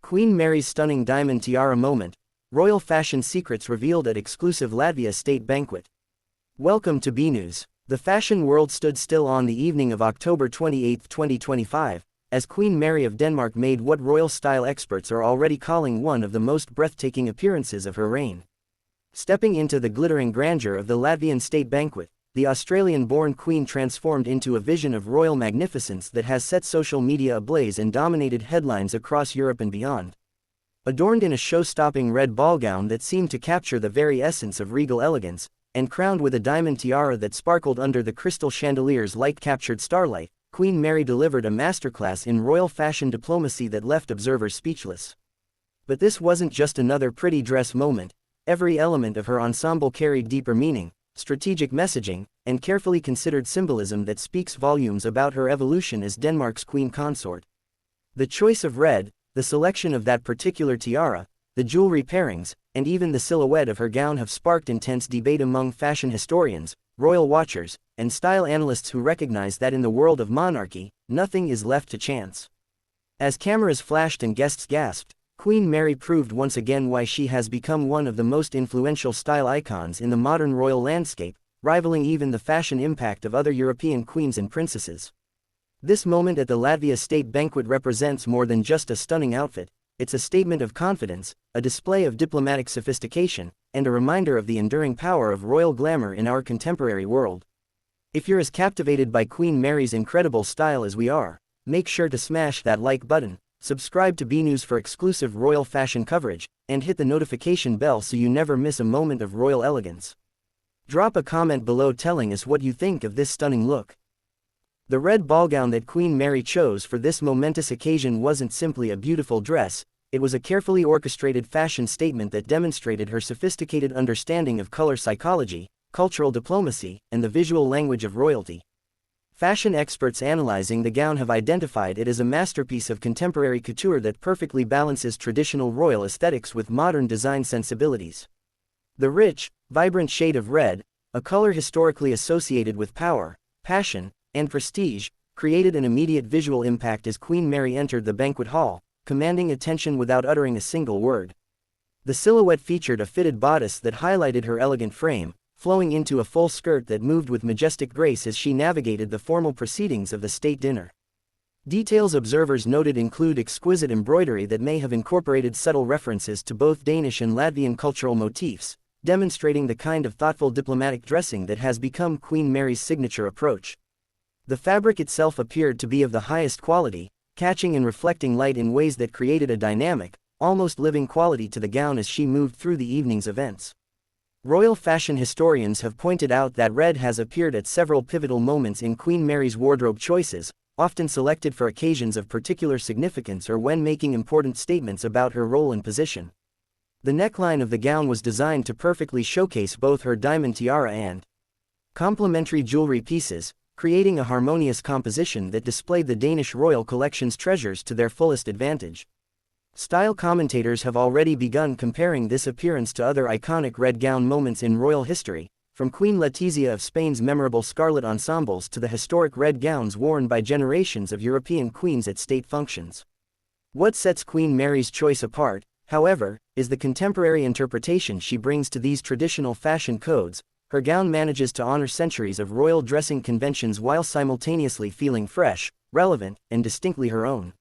Queen Mary's stunning diamond tiara moment, royal fashion secrets revealed at Exclusive Latvia State Banquet. Welcome to BNEWS. The fashion world stood still on the evening of October 28, 2025, as Queen Mary of Denmark made what royal style experts are already calling one of the most breathtaking appearances of her reign. Stepping into the glittering grandeur of the Latvian state banquet, the Australian-born queen transformed into a vision of royal magnificence that has set social media ablaze and dominated headlines across Europe and beyond. Adorned in a show-stopping red ball gown that seemed to capture the very essence of regal elegance, and crowned with a diamond tiara that sparkled under the crystal chandelier's light-captured starlight, Queen Mary delivered a masterclass in royal fashion diplomacy that left observers speechless. But this wasn't just another pretty dress moment. Every element of her ensemble carried deeper meaning, strategic messaging, and carefully considered symbolism that speaks volumes about her evolution as Denmark's queen consort. The choice of red, the selection of that particular tiara, the jewelry pairings, and even the silhouette of her gown have sparked intense debate among fashion historians, royal watchers, and style analysts who recognize that in the world of monarchy, nothing is left to chance. As cameras flashed and guests gasped, Queen Mary proved once again why she has become one of the most influential style icons in the modern royal landscape, rivaling even the fashion impact of other European queens and princesses. This moment at the Latvia State Banquet represents more than just a stunning outfit. It's a statement of confidence, a display of diplomatic sophistication, and a reminder of the enduring power of royal glamour in our contemporary world. If you're as captivated by Queen Mary's incredible style as we are, make sure to smash that like button, subscribe to BNEWS for exclusive royal fashion coverage, and hit the notification bell so you never miss a moment of royal elegance. Drop a comment below telling us what you think of this stunning look. The red ball gown that Queen Mary chose for this momentous occasion wasn't simply a beautiful dress, it was a carefully orchestrated fashion statement that demonstrated her sophisticated understanding of color psychology, cultural diplomacy, and the visual language of royalty. Fashion experts analyzing the gown have identified it as a masterpiece of contemporary couture that perfectly balances traditional royal aesthetics with modern design sensibilities. The rich, vibrant shade of red, a color historically associated with power, passion, and prestige, created an immediate visual impact as Queen Mary entered the banquet hall, commanding attention without uttering a single word. The silhouette featured a fitted bodice that highlighted her elegant frame, flowing into a full skirt that moved with majestic grace as she navigated the formal proceedings of the state dinner. Details observers noted include exquisite embroidery that may have incorporated subtle references to both Danish and Latvian cultural motifs, demonstrating the kind of thoughtful diplomatic dressing that has become Queen Mary's signature approach. The fabric itself appeared to be of the highest quality, catching and reflecting light in ways that created a dynamic, almost living quality to the gown as she moved through the evening's events. Royal fashion historians have pointed out that red has appeared at several pivotal moments in Queen Mary's wardrobe choices, often selected for occasions of particular significance or when making important statements about her role and position. The neckline of the gown was designed to perfectly showcase both her diamond tiara and complementary jewelry pieces, creating a harmonious composition that displayed the Danish royal collection's treasures to their fullest advantage. Style commentators have already begun comparing this appearance to other iconic red gown moments in royal history, from Queen Letizia of Spain's memorable scarlet ensembles to the historic red gowns worn by generations of European queens at state functions. What sets Queen Mary's choice apart, however, is the contemporary interpretation she brings to these traditional fashion codes. Her gown manages to honor centuries of royal dressing conventions while simultaneously feeling fresh, relevant, and distinctly her own.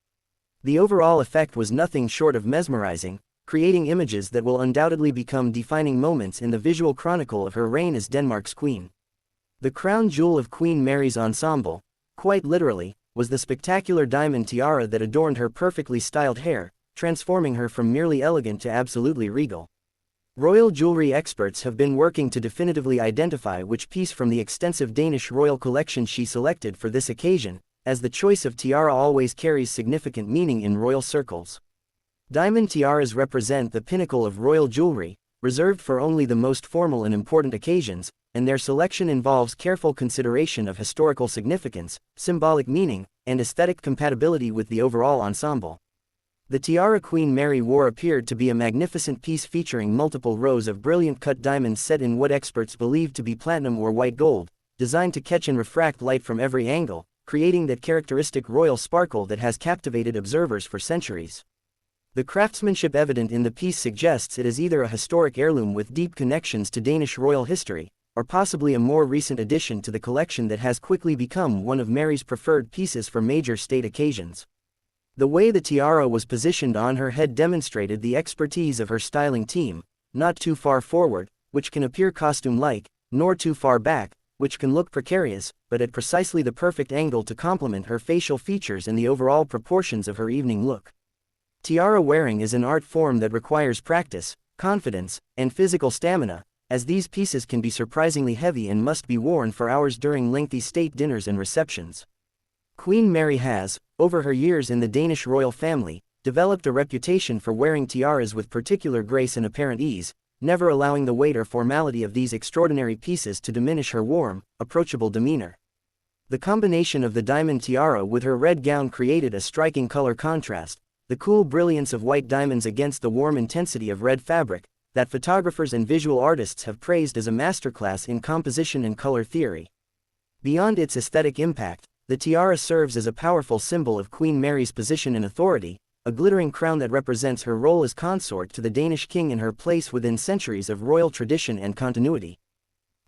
The overall effect was nothing short of mesmerizing, creating images that will undoubtedly become defining moments in the visual chronicle of her reign as Denmark's queen. The crown jewel of Queen Mary's ensemble, quite literally, was the spectacular diamond tiara that adorned her perfectly styled hair, transforming her from merely elegant to absolutely regal. Royal jewelry experts have been working to definitively identify which piece from the extensive Danish royal collection she selected for this occasion, as the choice of tiara always carries significant meaning in royal circles. Diamond tiaras represent the pinnacle of royal jewelry, reserved for only the most formal and important occasions, and their selection involves careful consideration of historical significance, symbolic meaning, and aesthetic compatibility with the overall ensemble. The tiara Queen Mary wore appeared to be a magnificent piece featuring multiple rows of brilliant cut diamonds set in what experts believe to be platinum or white gold, designed to catch and refract light from every angle, creating that characteristic royal sparkle that has captivated observers for centuries. The craftsmanship evident in the piece suggests it is either a historic heirloom with deep connections to Danish royal history, or possibly a more recent addition to the collection that has quickly become one of Mary's preferred pieces for major state occasions. The way the tiara was positioned on her head demonstrated the expertise of her styling team, not too far forward, which can appear costume-like, nor too far back, which can look precarious, but at precisely the perfect angle to complement her facial features and the overall proportions of her evening look. Tiara wearing is an art form that requires practice, confidence, and physical stamina, as these pieces can be surprisingly heavy and must be worn for hours during lengthy state dinners and receptions. Queen Mary has, over her years in the Danish royal family, developed a reputation for wearing tiaras with particular grace and apparent ease, never allowing the weight or formality of these extraordinary pieces to diminish her warm, approachable demeanor. The combination of the diamond tiara with her red gown created a striking color contrast, the cool brilliance of white diamonds against the warm intensity of red fabric, that photographers and visual artists have praised as a masterclass in composition and color theory. Beyond its aesthetic impact, the tiara serves as a powerful symbol of Queen Mary's position and authority, a glittering crown that represents her role as consort to the Danish king and her place within centuries of royal tradition and continuity.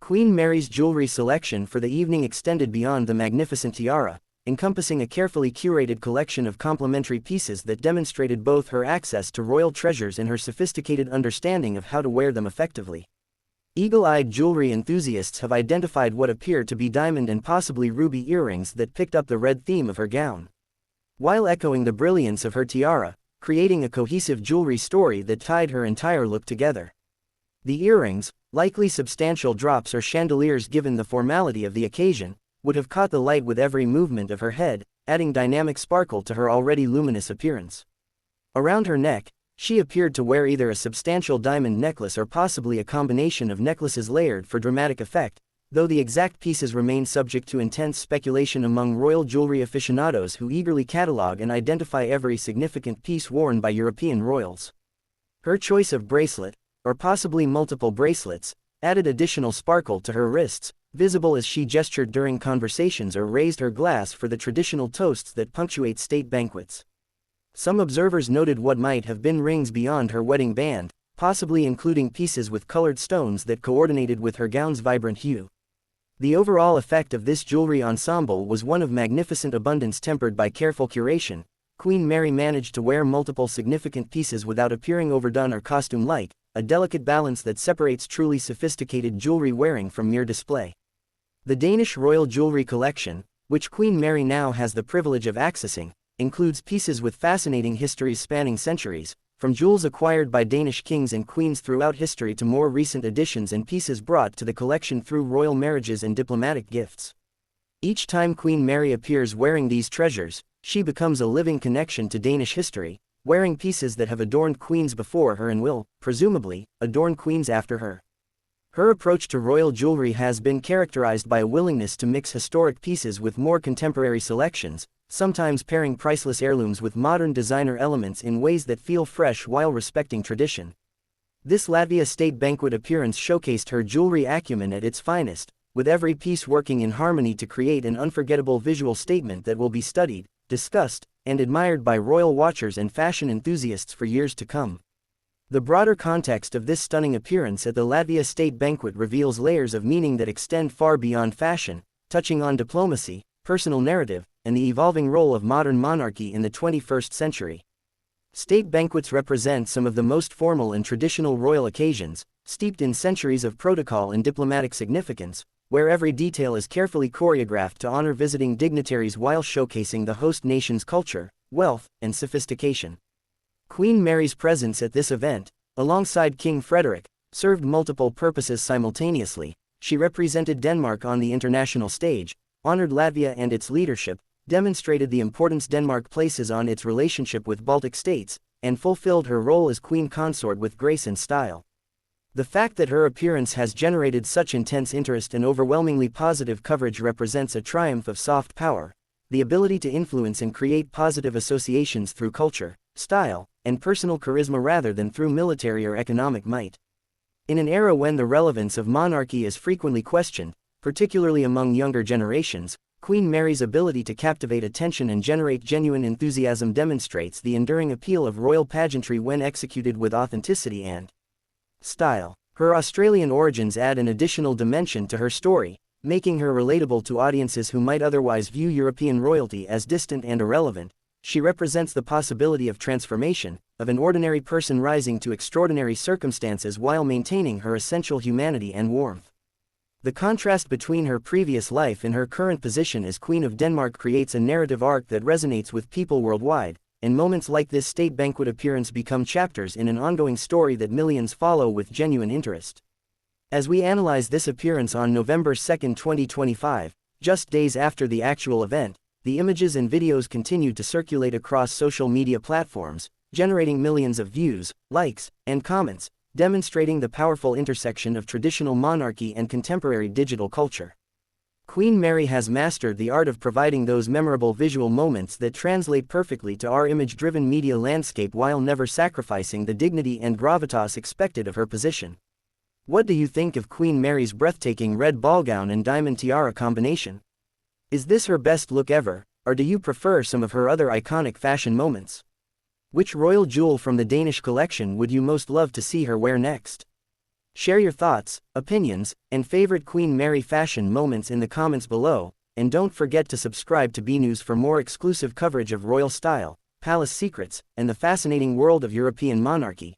Queen Mary's jewelry selection for the evening extended beyond the magnificent tiara, encompassing a carefully curated collection of complementary pieces that demonstrated both her access to royal treasures and her sophisticated understanding of how to wear them effectively. Eagle-eyed jewelry enthusiasts have identified what appear to be diamond and possibly ruby earrings that picked up the red theme of her gown, while echoing the brilliance of her tiara, creating a cohesive jewelry story that tied her entire look together. The earrings, likely substantial drops or chandeliers given the formality of the occasion, would have caught the light with every movement of her head, adding dynamic sparkle to her already luminous appearance. Around her neck, she appeared to wear either a substantial diamond necklace or possibly a combination of necklaces layered for dramatic effect, though the exact pieces remain subject to intense speculation among royal jewelry aficionados who eagerly catalogue and identify every significant piece worn by European royals. Her choice of bracelet, or possibly multiple bracelets, added additional sparkle to her wrists, visible as she gestured during conversations or raised her glass for the traditional toasts that punctuate state banquets. Some observers noted what might have been rings beyond her wedding band, possibly including pieces with colored stones that coordinated with her gown's vibrant hue. The overall effect of this jewelry ensemble was one of magnificent abundance tempered by careful curation. Queen Mary managed to wear multiple significant pieces without appearing overdone or costume-like, a delicate balance that separates truly sophisticated jewelry wearing from mere display. The Danish royal jewelry collection, which Queen Mary now has the privilege of accessing, includes pieces with fascinating histories spanning centuries, from jewels acquired by Danish kings and queens throughout history to more recent additions and pieces brought to the collection through royal marriages and diplomatic gifts. Each time Queen Mary appears wearing these treasures, she becomes a living connection to Danish history, wearing pieces that have adorned queens before her and will, presumably, adorn queens after her. Her approach to royal jewelry has been characterized by a willingness to mix historic pieces with more contemporary selections, sometimes pairing priceless heirlooms with modern designer elements in ways that feel fresh while respecting tradition. This Latvia State Banquet appearance showcased her jewelry acumen at its finest, with every piece working in harmony to create an unforgettable visual statement that will be studied, discussed, and admired by royal watchers and fashion enthusiasts for years to come. The broader context of this stunning appearance at the Latvia State Banquet reveals layers of meaning that extend far beyond fashion, touching on diplomacy, personal narrative, and the evolving role of modern monarchy in the 21st century. State banquets represent some of the most formal and traditional royal occasions, steeped in centuries of protocol and diplomatic significance, where every detail is carefully choreographed to honor visiting dignitaries while showcasing the host nation's culture, wealth, and sophistication. Queen Mary's presence at this event, alongside King Frederik, served multiple purposes simultaneously. She represented Denmark on the international stage, honored Latvia and its leadership, demonstrated the importance Denmark places on its relationship with Baltic states, and fulfilled her role as queen consort with grace and style. The fact that her appearance has generated such intense interest and overwhelmingly positive coverage represents a triumph of soft power, the ability to influence and create positive associations through culture, style, and personal charisma rather than through military or economic might. In an era when the relevance of monarchy is frequently questioned, particularly among younger generations, Queen Mary's ability to captivate attention and generate genuine enthusiasm demonstrates the enduring appeal of royal pageantry when executed with authenticity and style. Her Australian origins add an additional dimension to her story, making her relatable to audiences who might otherwise view European royalty as distant and irrelevant. She represents the possibility of transformation, of an ordinary person rising to extraordinary circumstances while maintaining her essential humanity and warmth. The contrast between her previous life and her current position as Queen of Denmark creates a narrative arc that resonates with people worldwide, and moments like this state banquet appearance become chapters in an ongoing story that millions follow with genuine interest. As we analyze this appearance on November 2, 2025, just days after the actual event, the images and videos continued to circulate across social media platforms, generating millions of views, likes, and comments, demonstrating the powerful intersection of traditional monarchy and contemporary digital culture. Queen Mary has mastered the art of providing those memorable visual moments that translate perfectly to our image-driven media landscape while never sacrificing the dignity and gravitas expected of her position. What do you think of Queen Mary's breathtaking red ball gown and diamond tiara combination? Is this her best look ever, or do you prefer some of her other iconic fashion moments? Which royal jewel from the Danish collection would you most love to see her wear next? Share your thoughts, opinions, and favorite Queen Mary fashion moments in the comments below, and don't forget to subscribe to BNEWS for more exclusive coverage of royal style, palace secrets, and the fascinating world of European monarchy.